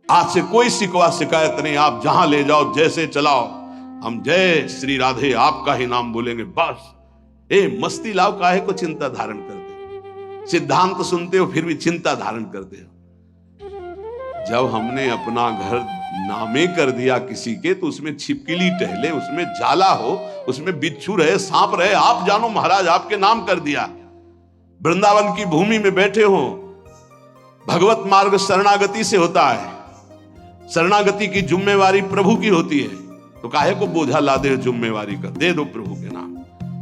आज से कोई शिकवा शिकायत नहीं, आप जहां ले जाओ जैसे चलाओ, हम जय श्री राधे आपका ही नाम बोलेंगे बस। मस्ती लाओ, काहे को चिंता धारण करते हो? सिद्धांत सुनते हो फिर भी चिंता धारण करते हो। जब हमने अपना घर नामे कर दिया किसी के, तो उसमें छिपकली टहले, उसमें जाला हो, उसमें बिच्छू रहे, सांप रहे, आप जानो महाराज, आपके नाम कर दिया। वृंदावन की भूमि में बैठे हो, भगवत मार्ग शरणागति से होता है, शरणागति की जिम्मेवारी प्रभु की होती है, तो काहे को बोझा ला दे जिम्मेवारी का? दे दो प्रभु के नाम,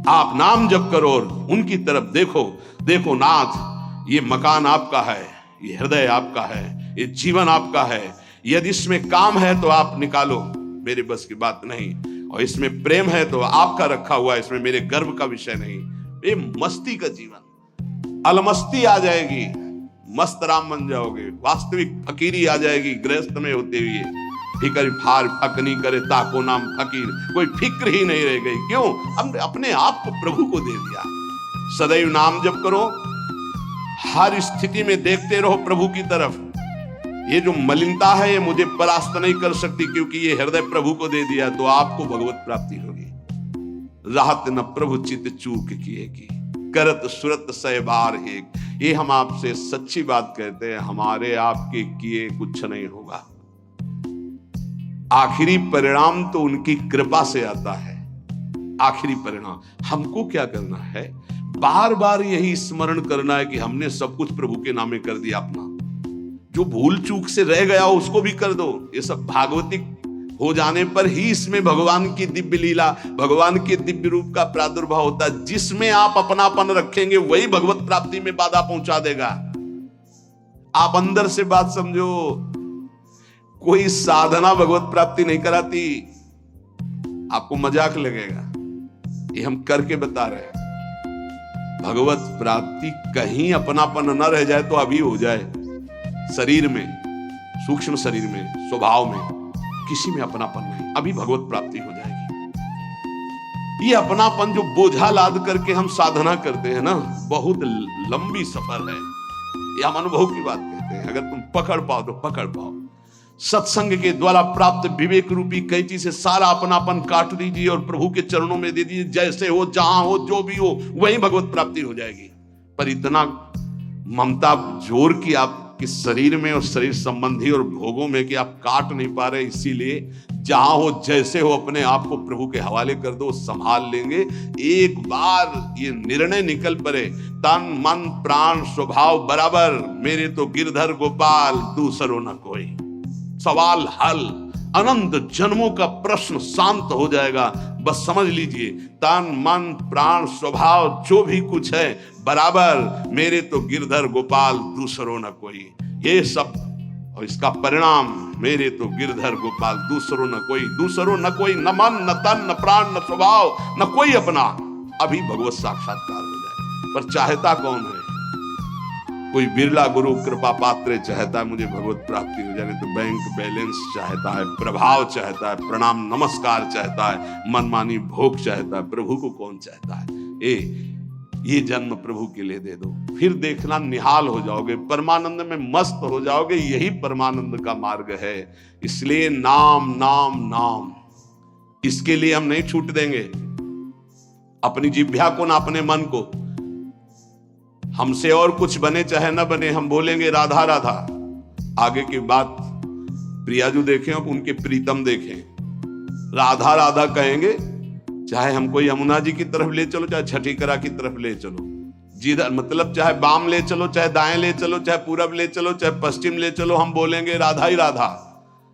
आप नाम जप करो और उनकी तरफ देखो। देखो नाथ, ये मकान आपका है, ये हृदय आपका है, ये जीवन आपका है, यदि इसमें काम है तो आप निकालो, मेरे बस की बात नहीं, और इसमें प्रेम है तो आपका रखा हुआ है, इसमें मेरे गर्व का विषय नहीं। ये मस्ती का जीवन, अलमस्ती आ जाएगी, मस्त राम बन जाओगे, वास्तविक फकीरी आ जाएगी गृहस्थ में होते हुए। फिकर फार फक नहीं करे ताको नाम फकीर, कोई फिक्र ही नहीं रह गई। क्यों? हमने अपने आप को प्रभु को दे दिया। सदैव नाम जप करो, हर स्थिति में देखते रहो प्रभु की तरफ। ये जो मलिनता है ये मुझे परास्त नहीं कर सकती, क्योंकि ये हृदय प्रभु को दे दिया, तो आपको भगवत प्राप्ति होगी। राहत न प्रभु चित चूक किएगी, करत सुरत सहबार एक। ये हम आपसे सच्ची बात कहते हैं, हमारे आपके किए कुछ नहीं होगा। आखिरी परिणाम तो उनकी कृपा से आता है। आखिरी परिणाम हमको क्या करना है? बार बार यही स्मरण करना है कि हमने सब कुछ प्रभु के नामे कर दिया अपना। जो भूल चूक से रह गया उसको भी कर दो। ये सब भागवतिक हो जाने पर ही इसमें भगवान की दिव्य लीला, भगवान के दिव्य रूप का प्रादुर्भाव होता है। जिसमें आप अपनापन रखेंगे वही भगवत प्राप्ति में बाधा पहुंचा देगा। आप अंदर से बात समझो, कोई साधना भगवत प्राप्ति नहीं कराती। आपको मजाक लगेगा, ये हम करके बता रहे हैं। भगवत प्राप्ति कहीं अपनापन न रह जाए तो अभी हो जाए। शरीर में, सूक्ष्म शरीर में, स्वभाव में, किसी में अपनापन नहीं, अभी भगवत प्राप्ति हो जाएगी। ये अपनापन जो बोझा लाद करके हम साधना करते हैं ना, बहुत लंबी सफर है। ये हम अनुभव की बात कहते हैं। अगर तुम पकड़ पाओ तो पकड़ पाओ। सत्संग के द्वारा प्राप्त विवेक रूपी कैंची से सारा अपनापन काट दीजिए और प्रभु के चरणों में दे दीजिए। जैसे हो, जहां हो, जो भी हो, वही भगवत प्राप्ति हो जाएगी। पर इतना ममता जोर की आपके शरीर में और शरीर संबंधी और भोगों में कि आप काट नहीं पा रहे, इसीलिए जहां हो, जैसे हो, अपने आप को प्रभु के हवाले कर दो, संभाल लेंगे। एक बार ये निर्णय निकल पड़े, तन मन प्राण स्वभाव बराबर, मेरे तो गिरधर गोपाल दूसरो न कोई। सवाल हल, अनंत जन्मों का प्रश्न शांत हो जाएगा। बस समझ लीजिए, तन मन प्राण स्वभाव जो भी कुछ है बराबर, मेरे तो गिरधर गोपाल दूसरो न कोई। ये सब और इसका परिणाम, मेरे तो गिरधर गोपाल दूसरो न कोई। दूसरो न कोई, न मन न तन न प्राण न स्वभाव न कोई अपना। अभी भगवत साक्षात्कार हो जाए। पर चाहता कौन है? कोई बिरला गुरु कृपा पात्र चाहता है मुझे भगवत प्राप्ति हो जाए, तो बैंक बैलेंस चाहता है, प्रभाव चाहता है, प्रणाम नमस्कार चाहता है, मनमानी भोग चाहता है। प्रभु को कौन चाहता है? ये जन्म प्रभु के लिए दे दो, फिर देखना निहाल हो जाओगे, परमानंद में मस्त हो जाओगे। यही परमानंद का मार्ग है। इसलिए नाम नाम नाम, इसके लिए हम नहीं छूट देंगे अपनी जिह्वा को ना अपने मन को। हमसे और कुछ बने चाहे न बने, हम बोलेंगे राधा राधा। आगे की बात प्रियाजू देखें, उनके प्रीतम देखें, राधा राधा कहेंगे। चाहे हमको यमुना जी की तरफ ले चलो, चाहे छठीकरा की तरफ ले चलो, जिधर मतलब चाहे बाम ले चलो, चाहे दाएं ले चलो, चाहे पूरब ले चलो, चाहे पश्चिम ले चलो, हम बोलेंगे राधा ही राधा।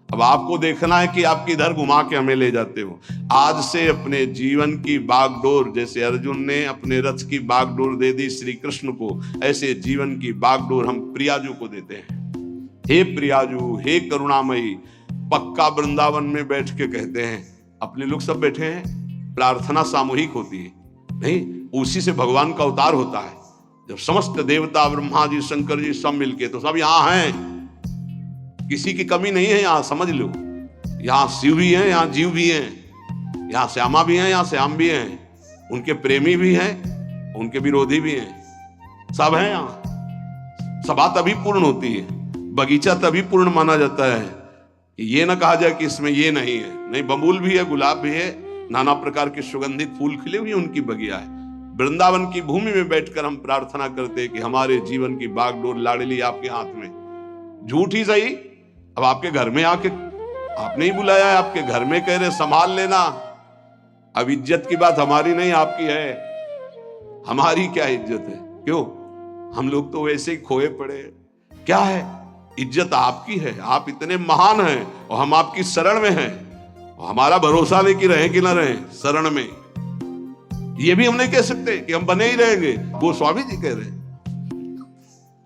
अब आपको देखना है कि आप किधर घुमा के हमें ले जाते हो। आज से अपने जीवन की बागडोर, जैसे अर्जुन ने अपने रथ की बागडोर दे दी श्री कृष्ण को, ऐसे जीवन की बागडोर हम प्रियाजू को देते हैं। हे प्रियाजू, हे करुणामयी। पक्का वृंदावन में बैठ के कहते हैं, अपने लोग सब बैठे हैं, प्रार्थना सामूहिक होती है नहीं, उसी से भगवान का अवतार होता है। जब समस्त देवता, ब्रह्मा जी, शंकर जी सब मिलके, तो सब यहाँ हैं, किसी की कमी नहीं है यहाँ, समझ लो। यहाँ शिव भी हैं, यहाँ जीव भी हैं, यहाँ श्यामा भी हैं, यहाँ श्याम भी हैं, उनके प्रेमी भी हैं, उनके विरोधी भी हैं, सब हैं यहाँ। सभा तभी पूर्ण होती है, बगीचा तभी पूर्ण माना जाता है कि ये ना कहा जाए कि इसमें ये नहीं है। नहीं, बबूल भी है, गुलाब भी है, नाना प्रकार के सुगंधित फूल खिले हुए उनकी बगिया है। वृंदावन की भूमि में बैठकर हम प्रार्थना करते हैं कि हमारे जीवन की बागडोर लाडली आपके हाथ में। झूठ ही सही, अब आपके घर में आके आपने ही बुलाया है, आपके घर में कह रहे संभाल लेना। अब इज्जत की बात हमारी नहीं आपकी है। हमारी क्या इज्जत है? क्यों? हम लोग तो वैसे ही खोए पड़े। क्या है? इज्जत आपकी है, आप इतने महान हैं और हम आपकी शरण में हैं। और हमारा भरोसा नहीं कि रहे कि ना रहे शरण में। ये भी हम नहीं कह सकते कि हम बने ही रहेंगे। वो स्वामी जी कह रहे हैं,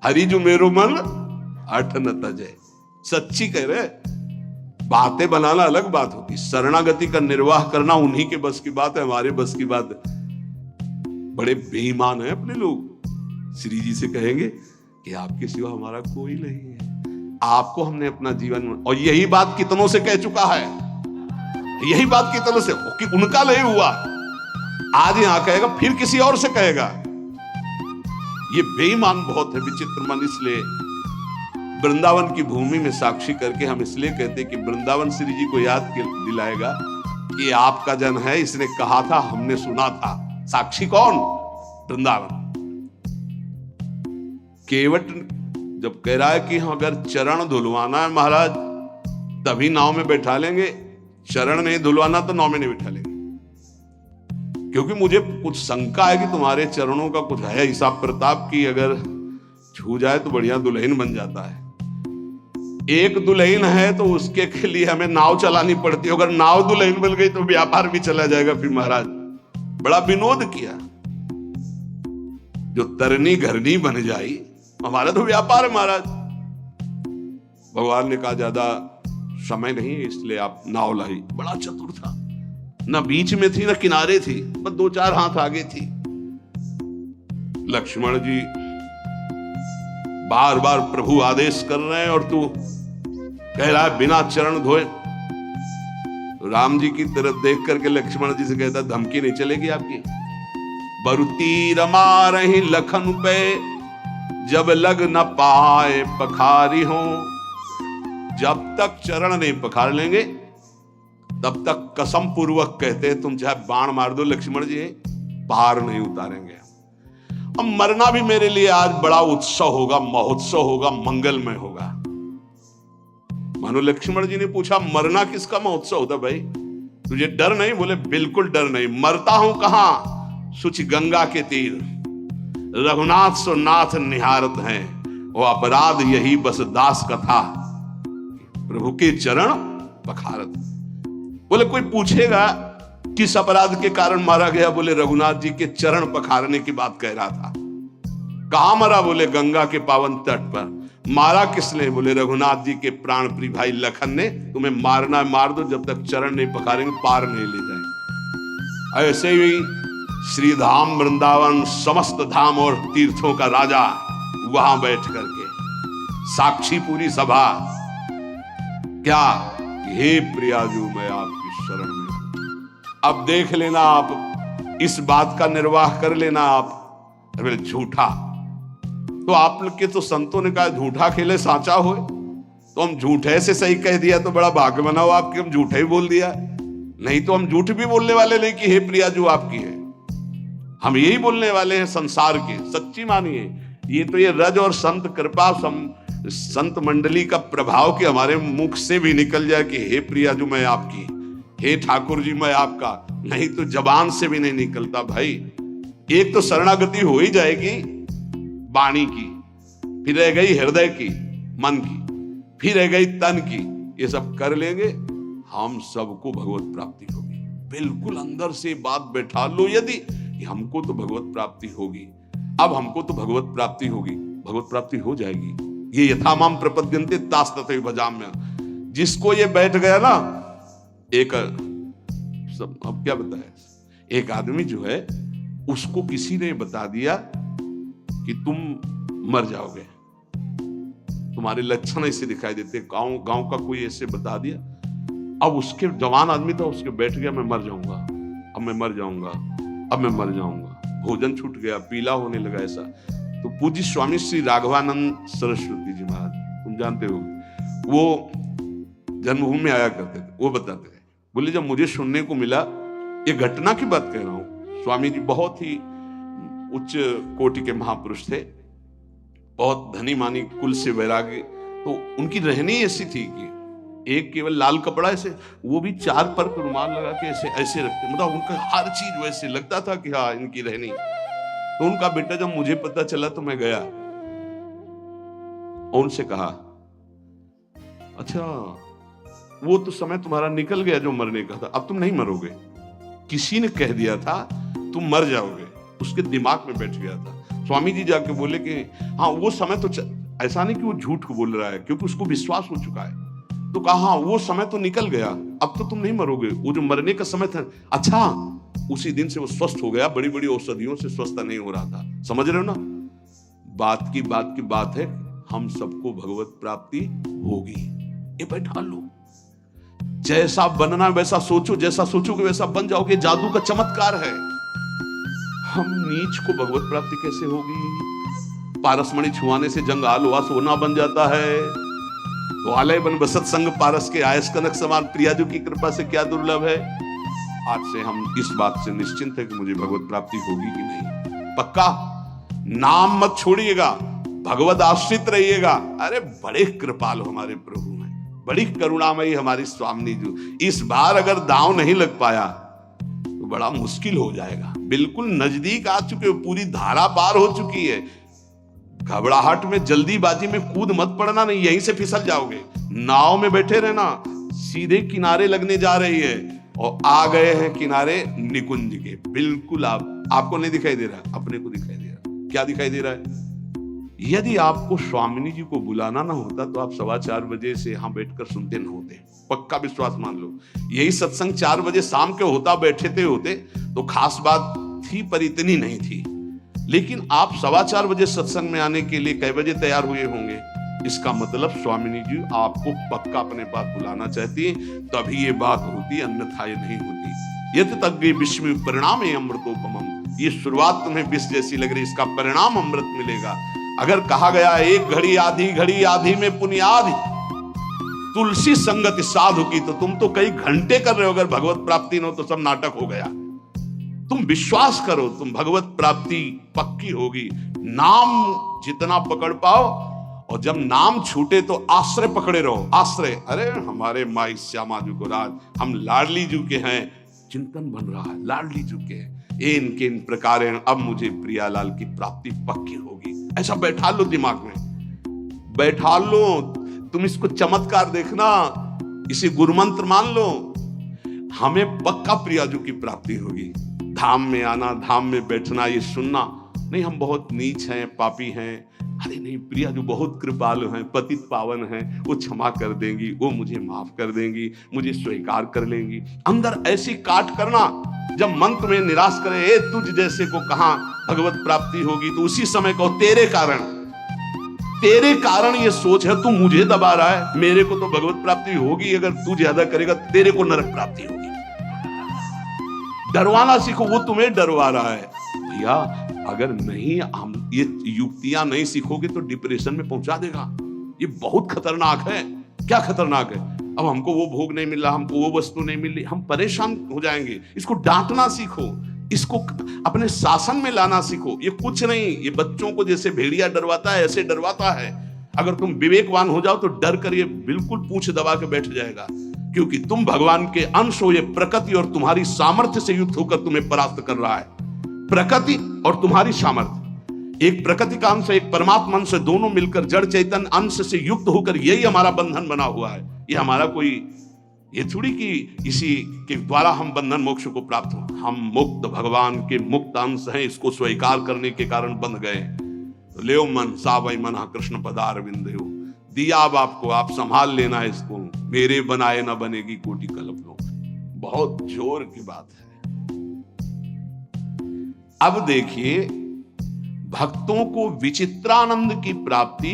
हरि जो मेरो मन अठ न तजे। सच्ची कह रहे। बातें बनाना अलग बात होती, शरणागति का निर्वाह करना उन्हीं के बस की बात है, हमारे बस की बात है। बड़े बेईमान हैं अपने लोग। श्री जी से कहेंगे कि आपके सिवा हमारा कोई नहीं है, आपको हमने अपना जीवन। और यही बात कितनों से कह चुका है, यही बात कितनों से, कि उनका नहीं हुआ, आज यहां कहेगा, फिर किसी और से कहेगा। ये बेईमान बहुत है, विचित्र मन। इसलिए वृंदावन की भूमि में साक्षी करके हम इसलिए कहते कि वृंदावन श्री जी को याद दिलाएगा कि आपका जन है, इसने कहा था, हमने सुना था। साक्षी कौन? वृंदावन। केवट जब कह रहा है कि अगर चरण धुलवाना है महाराज तभी नाव में बैठा लेंगे, चरण नहीं धुलवाना तो नाव में नहीं बैठा लेंगे, क्योंकि मुझे कुछ शंका है कि तुम्हारे चरणों का कुछ है हिसाब प्रताप की, अगर छू जाए तो बढ़िया दुल्हन बन जाता है। एक दुल्हन है तो उसके के लिए हमें नाव चलानी पड़ती है, अगर नाव दुल्हन बन गई तो व्यापार भी चला जाएगा। फिर महाराज बड़ा विनोद किया, जो तरनी घरनी बन जाई, हमारा तो व्यापार है महाराज। भगवान ने कहा ज्यादा समय नहीं है इसलिए आप नाव लाई। बड़ा चतुर था, ना बीच में थी ना किनारे थी, बस 2-4 हाथ आगे थी। लक्ष्मण जी बार बार प्रभु आदेश कर रहे हैं और तू कह रहा है बिना चरण धोए। राम जी की तरफ देख करके लक्ष्मण जी से कहता, धमकी नहीं चलेगी आपकी। बरुती रमा रही लखन पे, जब लग न पाए पखारी हो। जब तक चरण नहीं पखार लेंगे तब तक कसम पूर्वक कहते हैं तुम चाहे बाण मार दो लक्ष्मण जी, पार नहीं उतारेंगे। अब मरना भी मेरे लिए आज बड़ा उत्सव होगा, महोत्सव होगा, मंगलमय होगा। मानो लक्ष्मण जी ने पूछा, मरना किसका महोत्सव होता भाई? तुझे डर नहीं? बोले बिल्कुल डर नहीं। मरता हूं कहां? सुच गंगा के तीर, रघुनाथ सो नाथ निहारत हैं, वो अपराध यही बस दास कथा, प्रभु के चरण पखारत। बोले कोई पूछेगा किस अपराध के कारण मारा गया? बोले रघुनाथ जी के चरण पखारने की बात कह रहा था। कहां मरा? बोले गंगा के पावन तट पर। मारा किसने? बोले रघुनाथ जी के प्राण प्रिय भाई लखन ने। तुम्हें मारना मार दो, जब तक चरण नहीं पखारेंगे पार नहीं ले जाएंगे। ऐसे ही श्री धाम वृंदावन समस्त धाम और तीर्थों का राजा वहां बैठ करके साक्षी पूरी सभा, क्या हे प्रियाजू मैं आपकी शरण में। अब देख लेना आप, इस बात का निर्वाह कर लेना आप। अरे झूठा तो आप लोग के तो संतों ने कहा झूठा खेले साचा हो, तो हम झूठे से सही कह दिया तो बड़ा भाग्य बनाओ आपके, हम झूठे ही बोल दिया। नहीं तो हम झूठ भी बोलने वाले नहीं कि हे प्रियाजू आपकी है, हम यही बोलने वाले हैं संसार के। सच्ची मानिए, ये तो ये रज और संत कृपा संत मंडली का प्रभाव कि हमारे मुख से भी निकल जाए कि हे प्रियाजू मैं आपकी, हे ठाकुर जी मैं आपका, नहीं तो जबान से भी नहीं निकलता भाई। एक तो शरणागति हो ही जाएगी वाणी की, फिर रह गई हृदय की, मन की, फिर रह गई तन की। ये सब कर लेंगे हम सबको भगवत प्राप्ति होगी। बिल्कुल अंदर से बात बैठा लो यदि कि हमको तो भगवत प्राप्ति होगी, अब हमको तो भगवत प्राप्ति होगी, भगवत प्राप्ति हो जाएगी। ये यथामाम प्रपद्यन्ते तास तथैव भजाम्य। जिसको ये बैठ गया ना, एक सब अब क्या बताए, एक आदमी जो है उसको किसी ने बता दिया कि तुम मर जाओगे, तुम्हारे लक्षण ऐसे दिखाई देते, गांव का कोई ऐसे बता दिया। अब उसके जवान आदमी था, उसके बैठ गया मैं मर जाऊंगा, अब मैं मर जाऊंगा, अब मैं मर जाऊंगा। भोजन छूट गया, पीला होने लगा ऐसा। तो पूज्य स्वामी श्री राघवानंद सरस्वती जी महाराज, तुम जानते हो, वो जन्मभूमि में आया करते थे, वो बताते थे। बोले जब मुझे सुनने को मिला, ये घटना की बात कह रहा हूं, स्वामी जी बहुत ही उच्च कोटि के महापुरुष थे, बहुत धनी मानी कुल से वैराग्य, तो उनकी रहनी ऐसी थी कि एक केवल लाल कपड़ा ऐसे, वो भी 4 पर रुमाल लगा के ऐसे ऐसे रखते, मतलब उनका हर चीज वैसे लगता था कि हाँ इनकी रहनी। तो उनका बेटा जब मुझे पता चला तो मैं गया और उनसे कहा, अच्छा वो तो समय तुम्हारा निकल गया जो मरने का था, अब तुम नहीं मरोगे, किसी ने कह दिया था तुम मर जाओगे, उसके दिमाग में बैठ गया था। स्वामी जी जाके बोले कि हाँ वो समय तो ऐसा नहीं कि वो झूठ को बोल रहा है, क्योंकि उसको विश्वास हो चुका है। तो कहा हाँ वो समय तो निकल गया, अब तो तुम नहीं मरोगे, वो जो मरने का समय था। अच्छा, उसी दिन से वो स्वस्थ हो गया, बड़ी बड़ी औषधियों से स्वस्थ नहीं हो रहा था। समझ रहे हो ना, बात की बात है, हम सबको भगवत प्राप्ति होगी, ये बैठा लो। जैसा बनना वैसा सोचो, जैसा सोचोगे वैसा बन जाओगे, जादू का चमत्कार है। हम नीच को भगवत प्राप्ति कैसे होगी? पारसमणि छुआने से जंगाल हुआ सोना बन जाता है, तो आलय बन बसत संग पारस के आयस कनक समान, प्रियाजू की कृपा से क्या दुर्लभ है। आज से हम इस बात से निश्चिंत है कि मुझे भगवत प्राप्ति होगी कि नहीं। पक्का नाम मत छोड़िएगा, भगवत आश्रित रहिएगा। अरे बड़े कृपालु हमारे प्रभु हैं, बड़ी करुणामयी हमारी स्वामी जी। इस बार अगर दांव नहीं लग पाया तो बड़ा मुश्किल हो जाएगा। बिल्कुल नजदीक आ चुके हो, पूरी धारा पार हो चुकी है। घबराहट में जल्दीबाजी में कूद मत पड़ना, नहीं यहीं से फिसल जाओगे। नाव में बैठे रहना, सीधे किनारे लगने जा रही है और आ गए हैं किनारे निकुंज के। बिल्कुल आपको नहीं दिखाई दे रहा, अपने को दिखाई दे रहा। क्या दिखाई दे रहा है? यदि आपको स्वामिनी जी को बुलाना ना होता तो आप 4:15 बजे से यहां बैठकर सुनते न होते। पक्का विश्वास मान लो, यही सत्संग 4 बजे शाम के होता, बैठे होते तो खास बात थी, पर इतनी नहीं थी। लेकिन आप 4:15 बजे सत्संग में आने के लिए कै बजे तैयार हुए होंगे? इसका मतलब स्वामिनी जी आपको पक्का अपने पास बुलाना चाहती है, तभी ये बात होती, अन्यथा ये नहीं होती। यत तज्ञ विश्व परिणाम अमृतोपमम्, ये शुरुआत तुम्हें विष जैसी लग रही, इसका परिणाम अमृत मिलेगा। अगर कहा गया एक घड़ी आधी में पुण्यादि तुलसी संगति साधु की, तो तुम तो कई घंटे कर रहे हो। अगर भगवत प्राप्ति न हो तो सब नाटक हो गया। तुम विश्वास करो, तुम भगवत प्राप्ति पक्की होगी। नाम जितना पकड़ पाओ, और जब नाम छूटे तो आश्रय पकड़े रहो। आश्रय, अरे हमारे माई श्यामा जी को राज, हम लाडली जी के हैं, चिंतन बन रहा है, लाडली जी के हैं, इनके इन प्रकार अब मुझे प्रियालाल की प्राप्ति पक्की होगी। ऐसा बैठा लो दिमाग में, बैठा लो। तुम इसको चमत्कार देखना, इसे गुरुमंत्र मान लो। हमें पक्का प्रियाजू की प्राप्ति होगी। धाम में आना, धाम में बैठना, ये सुनना नहीं हम बहुत नीच हैं, पापी हैं। अरे नहीं, प्रियाजू बहुत कृपालु हैं, पतित पावन हैं, वो क्षमा कर देंगी, वो मुझे माफ कर देंगी, मुझे स्वीकार कर लेंगी। अंदर ऐसी काट करना, जब मन तुम्हें निराश करे, ए तुझ जैसे को कहां भगवत प्राप्ति होगी, तो उसी समय कहो तेरे कारण ये सोच है, तू मुझे दबा रहा है, मेरे को तो भगवत प्राप्ति होगी। अगर तू ज्यादा करेगा तेरे को नरक प्राप्ति होगी। डरवाना सीखो, वो तुम्हें डरवा रहा है। भैया अगर नहीं हम ये युक्तियां नहीं सीखोगे तो डिप्रेशन में पहुंचा देगा। ये बहुत खतरनाक है। क्या खतरनाक है? अब हमको वो भोग नहीं मिल रहा, हमको वो वस्तु नहीं मिल रही, हम परेशान हो जाएंगे। इसको डांटना सीखो, इसको अपने शासन में लाना सीखो। ये कुछ नहीं, ये बच्चों को जैसे भेड़िया डरवाता है ऐसे डरवाता है। अगर तुम विवेकवान हो जाओ तो डर कर ये बिल्कुल पूंछ दबा के बैठ जाएगा, क्योंकि तुम भगवान के अंश हो। ये प्रकृति और तुम्हारी सामर्थ्य से युक्त होकर तुम्हें परास्त कर रहा है। प्रकृति और तुम्हारी सामर्थ्य, एक प्रकृति का अंश, एक परमात्मा अंश, दोनों मिलकर जड़ चैतन्य अंश से युक्त होकर यही हमारा बंधन बना हुआ है। ये हमारा कोई ये थोड़ी कि इसी के द्वारा हम बंधन मोक्ष को प्राप्त हो। हम मुक्त भगवान के मुक्त अंश हैं, इसको स्वीकार करने के कारण बंध गए। तो ले मन सावई मन कृष्ण पदारविंद हो, दिया अब आपको, आप संभाल लेना है इसको। मेरे बनाए ना बनेगी कोटि कल्प लो। बहुत जोर की बात है। अब देखिए, भक्तों को विचित्रानंद की प्राप्ति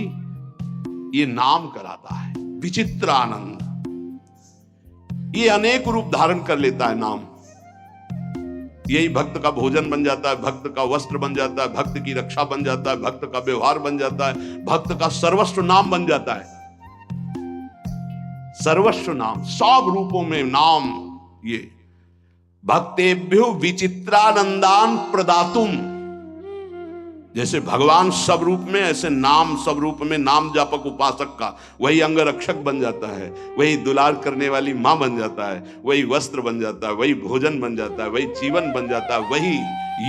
ये नाम कराता है। विचित्रानंद ये अनेक रूप धारण कर लेता है नाम। यही भक्त का भोजन बन जाता है, भक्त का वस्त्र बन जाता है, भक्त की रक्षा बन जाता है, भक्त का व्यवहार बन जाता है, भक्त का सर्वस्व नाम बन जाता है। सर्वस्व नाम, सब रूपों में नाम। ये भक्तेभ्यो विचित्रानंदान प्रदातुम, जैसे भगवान सब रूप में, ऐसे नाम सब रूप में। नाम जापक उपासक का वही अंग रक्षक बन जाता है, वही दुलार करने वाली मां बन जाता है, वही वस्त्र बन जाता है, वही भोजन बन जाता है, वही जीवन बन जाता है, वही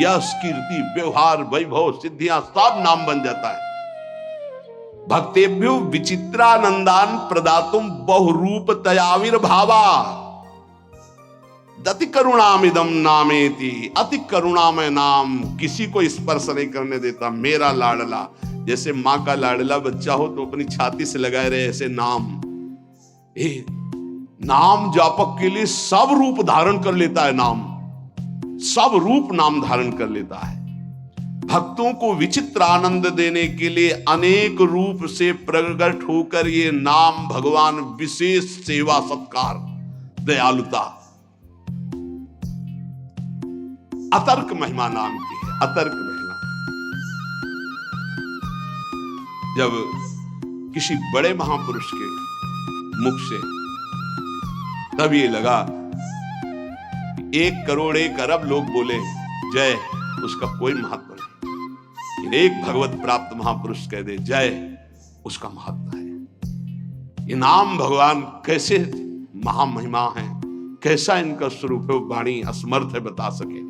यश कीर्ति व्यवहार वैभव सिद्धियां सब नाम बन जाता है। भक्तेभ्यो विचित्रानंदान प्रदातुम बहुरूप तयाविर्भावा अति करुणामिदम नामेति। अति करुणामय नाम, किसी को स्पर्श नहीं करने देता, मेरा लाडला। जैसे मां का लाडला बच्चा हो तो अपनी छाती से लगाए रहे, ऐसे नाम। नाम जापक के लिए सब रूप धारण कर लेता है नाम, सब रूप नाम धारण कर लेता है। भक्तों को विचित्र आनंद देने के लिए अनेक रूप से प्रकट होकर ये नाम भगवान विशेष सेवा सत्कार दयालुता अतर्क महिमा नाम की है। अतर्क महिमा, जब किसी बड़े महापुरुष के मुख से तब ये लगा 1 करोड़ 1 अरब लोग बोले जय, उसका कोई महत्व नहीं। एक भगवत प्राप्त महापुरुष कह दे जय, उसका महत्व है। ये नाम भगवान कैसे महामहिमा है, कैसा इनका स्वरूप है, वाणी असमर्थ है बता सके।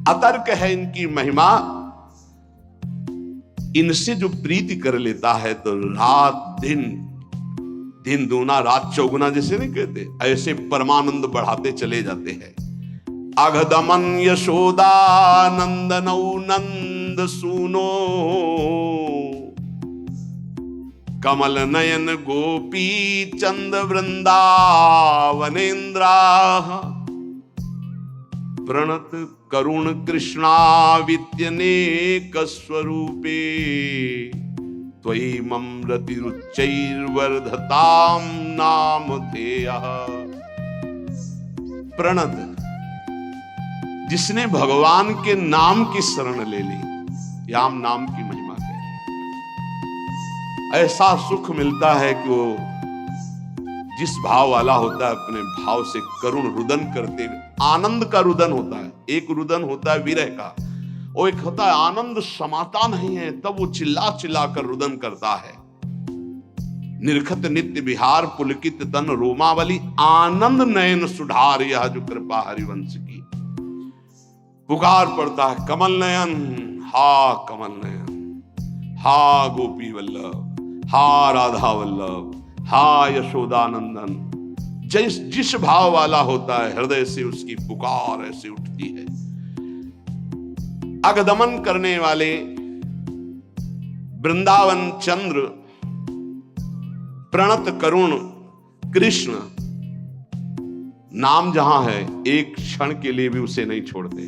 अतर्क है इनकी महिमा। इनसे जो प्रीति कर लेता है तो रात दिन, दिन दूना रात चौगुना जैसे नहीं कहते, ऐसे परमानंद बढ़ाते चले जाते हैं। अघदमन यशोदानंदनौ नंद सुनो, कमल नयन गोपी चंद वृंदावनेन्द्रा, प्रणत करुण कृष्णाविद्यनेक स्वरूपे, त्वयि ममृतिरुच्चैर्वर्धतां नामधेयः। प्रणत, जिसने भगवान के नाम की शरण ले ली, याम नाम की महिमा है। ऐसा सुख मिलता है कि वो जिस भाव वाला होता है अपने भाव से करुण रुदन करते, आनंद का रुदन होता है। एक रुदन होता है विरह का, और एक होता है आनंद समाता नहीं है तब वो चिल्ला चिल्ला कर रुदन करता है। निर्खत नित्य विहार पुलकित तन रोमावली, आनंद नयन सुधार यह जो कृपा हरिवंश की। पुकार पड़ता है कमल नयन, हा कमल नयन, हा गोपी वल्लभ, हा राधा वल्लभ, हा यशोदानंदन। जिस भाव वाला होता है हृदय से उसकी पुकार ऐसे उठती है। अगदमन करने वाले वृंदावन चंद्र, प्रणत करुण कृष्ण, नाम जहां है एक क्षण के लिए भी उसे नहीं छोड़ते।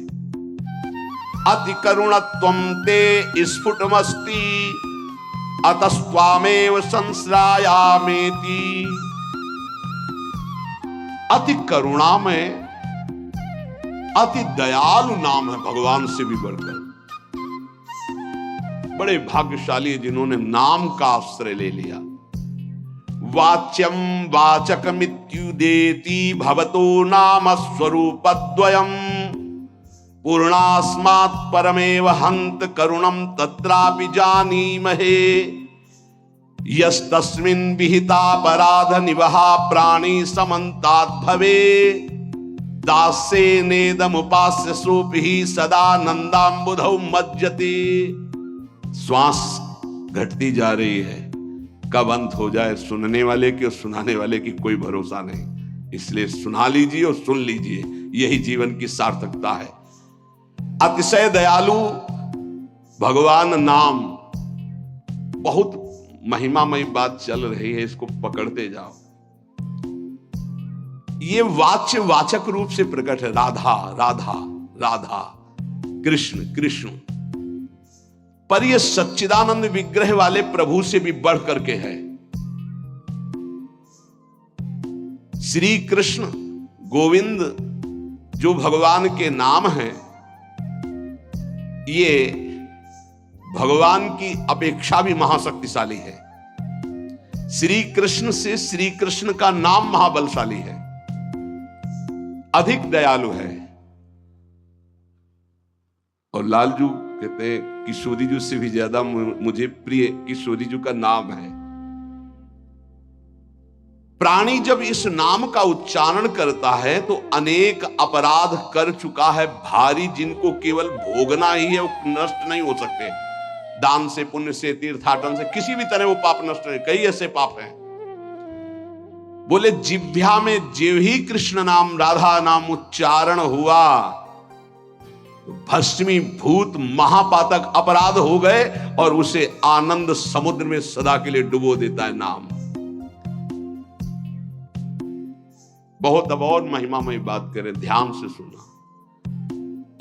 अति करुणत्वं ते स्फुटमस्ति, अतस्त्वामेव संश्रायामेति। अति करुणामय, अति दयालु नाम है भगवान से भी बढ़कर। बड़े भाग्यशाली जिन्होंने नाम का आश्रय ले लिया। वाच्यम वाचकमित्युदेति भवतो नाम स्वरूपद्वयम्, पूर्णास्मात् परमेव हन्त करुणं तत्रापि जानीमहे। यस्तस्मिन् विहितापराध निवहा प्राणी समन्तात् भवे, दास्ये नेदमुपास्य सोऽपि सदा नन्दाम्बुधौ मज्जते। श्वास घटती जा रही है, कब अंत हो जाए सुनने वाले की और सुनाने वाले की कोई भरोसा नहीं। इसलिए सुना लीजिए और सुन लीजिए, यही जीवन की सार्थकता है। अतिशय दयालु भगवान नाम, बहुत महिमामयी बात चल रही है, इसको पकड़ते जाओ। ये वाच्य वाचक रूप से प्रकट है। राधा राधा राधा, कृष्ण कृष्ण, पर यह सच्चिदानंद विग्रह वाले प्रभु से भी बढ़ करके है। श्री कृष्ण गोविंद जो भगवान के नाम हैं, ये भगवान की अपेक्षा भी महाशक्तिशाली है। श्री कृष्ण से श्री कृष्ण का नाम महाबलशाली है, अधिक दयालु है। और लालजू कहते हैं किशोरी जी से भी ज्यादा मुझे प्रिय किशोरी जी का नाम है। प्राणी जब इस नाम का उच्चारण करता है तो अनेक अपराध कर चुका है भारी, जिनको केवल भोगना ही है, वो नष्ट नहीं हो सकते। दान से, पुण्य से, तीर्थाटन से, किसी भी तरह वो पाप नष्ट नहीं। कई ऐसे पाप हैं। बोले जिह्वा में जेव ही कृष्ण नाम राधा नाम उच्चारण हुआ तो भस्मीभूत महापातक अपराध हो गए और उसे आनंद समुद्र में सदा के लिए डुबो देता है नाम। बहुत अब और महिमामय बात करें, ध्यान से सुना।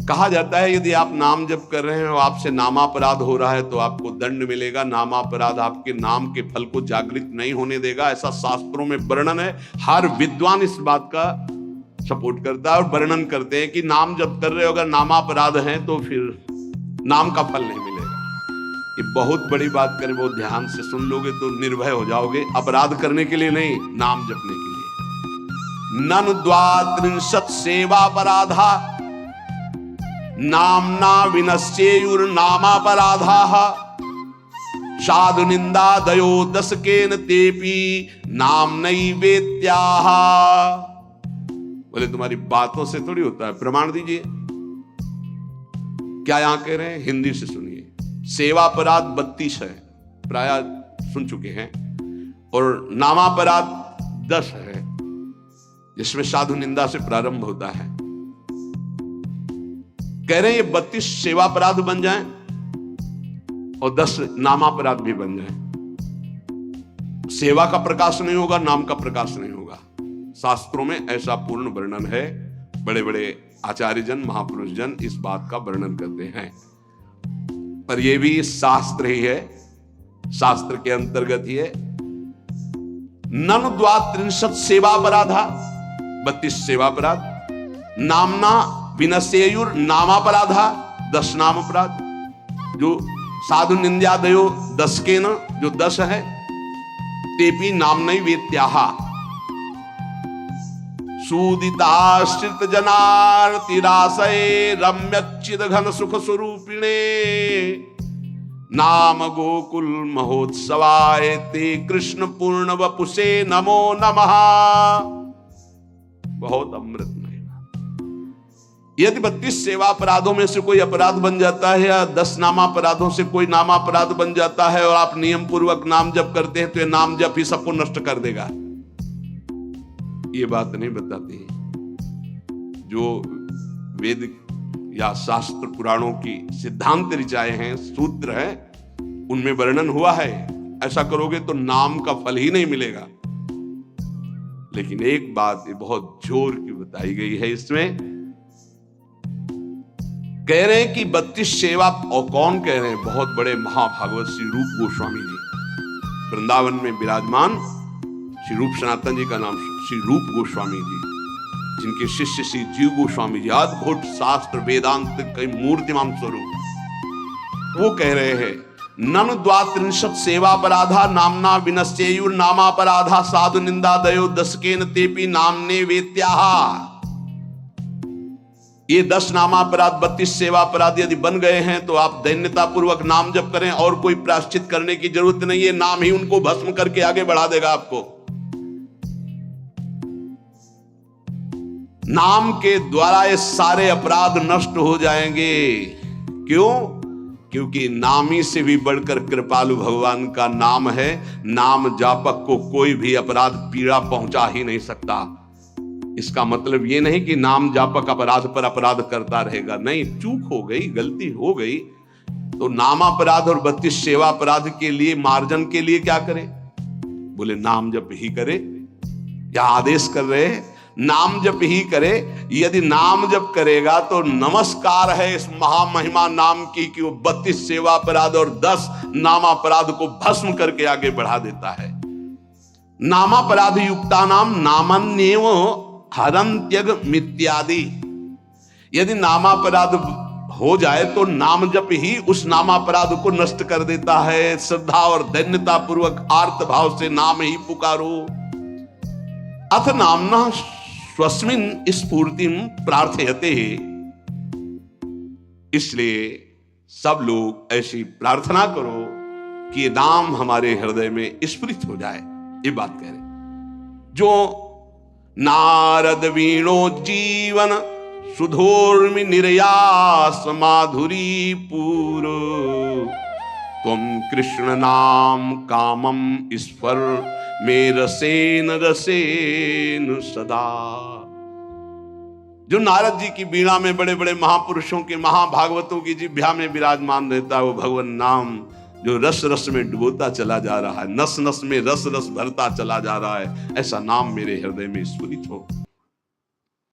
कहा जाता है यदि आप नाम जप कर रहे हैं और आपसे नामापराध हो रहा है तो आपको दंड मिलेगा। नामापराध आपके नाम के फल को जागृत नहीं होने देगा, ऐसा शास्त्रों में वर्णन है। हर विद्वान इस बात का सपोर्ट करता है और वर्णन करते हैं कि नाम जप कर रहे हो, अगर नामापराध है तो फिर नाम का फल नहीं मिलेगा। ये बहुत बड़ी बात करें, बहुत ध्यान से सुन लोगे तो निर्भय हो जाओगे। अपराध करने के लिए नहीं, नाम जपने के लिए। ननु द्वात्रिंशत् सेवापराधा नामना विनश्येयुर्नामापराधाः साधु निंदा दयो दशकेन तेपि नाम्नैवेत्याः। बोले तुम्हारी बातों से थोड़ी होता है, प्रमाण दीजिए। क्या यहां कह रहे हैं, हिंदी से सुनिए। सेवापराध 32 है, प्राय सुन चुके हैं, और नामापराध 10 है, जिसमें साधु निंदा से प्रारंभ होता है। कह रहे हैं ये 32 सेवापराध बन जाएं और 10 नामापराध भी बन जाएं। सेवा का प्रकाश नहीं होगा, नाम का प्रकाश नहीं होगा। शास्त्रों में ऐसा पूर्ण वर्णन है। बड़े बड़े आचार्य जन, महापुरुष जन इस बात का वर्णन करते हैं। पर यह भी शास्त्र ही है, शास्त्र के अंतर्गत ही है। ननु द्वात्रिंशत् सेवापराधा, 32 सेवापराध। नामना विनश्येयुर नामापराधा, 10 नाम अपराध। जो साधु निंद्यादयो 10 के न, जो 10 है। तेपि नाम्नैवेत्याः सूदिताश्रित जनार्तिराशये रम्यच्चिद घन सुख स्वरूपिणे नाम गोकुल महोत्सवाय ते कृष्ण पूर्ण वपुषे नमो नमः। बहुत अमृत। यदि 32 सेवा अपराधों में से कोई अपराध बन जाता है या 10 नामापराधों से कोई नामापराध बन जाता है और आप नियम पूर्वक नाम जप करते हैं तो ये नाम जप ही सबको नष्ट कर देगा। ये बात नहीं बताती। जो वेद या शास्त्र पुराणों की सिद्धांत ऋचाएं हैं, सूत्र हैं, उनमें वर्णन हुआ है ऐसा करोगे तो नाम का फल ही नहीं मिलेगा। लेकिन एक बात ये बहुत जोर की बताई गई है इसमें, कह रहे हैं कि 32 सेवा, और कौन कह रहे हैं, बहुत बड़े महाभागवत श्री रूप गोस्वामी जी, वृंदावन में विराजमान श्री रूप सनातन जी का नाम श्री रूप गोस्वामी जी, जिनके शिष्य श्री जीव गोस्वामी जी, अद्भुत शास्त्र वेदांत के मूर्तिमान स्वरूप, वो कह रहे हैं ननु द्वात्रिंशत् सेवापराधा नामना विनश्येयुर नामापराधा साधु निंदा दयो दशकेन तेपि नाम्ने वेत्याः। ये 10 नामापराध 32 सेवापराध यदि बन गए हैं तो आप दैन्यता पूर्वक नाम जप करें और कोई प्रायश्चित करने की जरूरत नहीं है। नाम ही उनको भस्म करके आगे बढ़ा देगा आपको। नाम के द्वारा ये सारे अपराध नष्ट हो जाएंगे। क्यों? क्योंकि नामी से भी बढ़कर कृपालु भगवान का नाम है। नाम जापक को कोई भी अपराध पीड़ा पहुंचा ही नहीं सकता। इसका मतलब ये नहीं कि नाम जापक अपराध पर अपराध करता रहेगा, नहीं। चूक हो गई, गलती हो गई तो नामापराध और 32 सेवा अपराध के लिए मार्जन के लिए क्या करे? बोले नाम जप ही करे। या आदेश कर रहे हैं नाम जप ही करे। यदि नाम जप करेगा तो नमस्कार है इस महामहिमा नाम की कि वो 32 सेवा अपराध और 10 नामापराध को भस्म करके आगे बढ़ा देता है। नामापराध युक्ता नाम नामन्येव हरन्त्यग मित्यादि। यदि नामापराध हो जाए तो नाम जप ही उस नामापराध को नष्ट कर देता है। श्रद्धा और दैन्यता पूर्वक आर्त भाव से नाम ही पुकारो। अथ नामना स्वस्मिन स्फूर्तिम प्रार्थयते। इसलिए सब लोग ऐसी प्रार्थना करो कि ये नाम हमारे हृदय में स्फुरित हो जाए। ये बात कह रहे जो नारद वीणो जीवन सुधोर्मि निर्यास माधुरी पूर तुम कृष्ण नाम कामम ईश्वर में रसेन रसेन सदा। जो नारद जी की बीणा में बड़े बड़े महापुरुषों के महाभागवतों की जिह्वा में विराजमान रहता है वो भगवान नाम, जो रस रस में डुबोता चला जा रहा है, नस नस में रस रस भरता चला जा रहा है, ऐसा नाम मेरे हृदय में स्फुरित हो।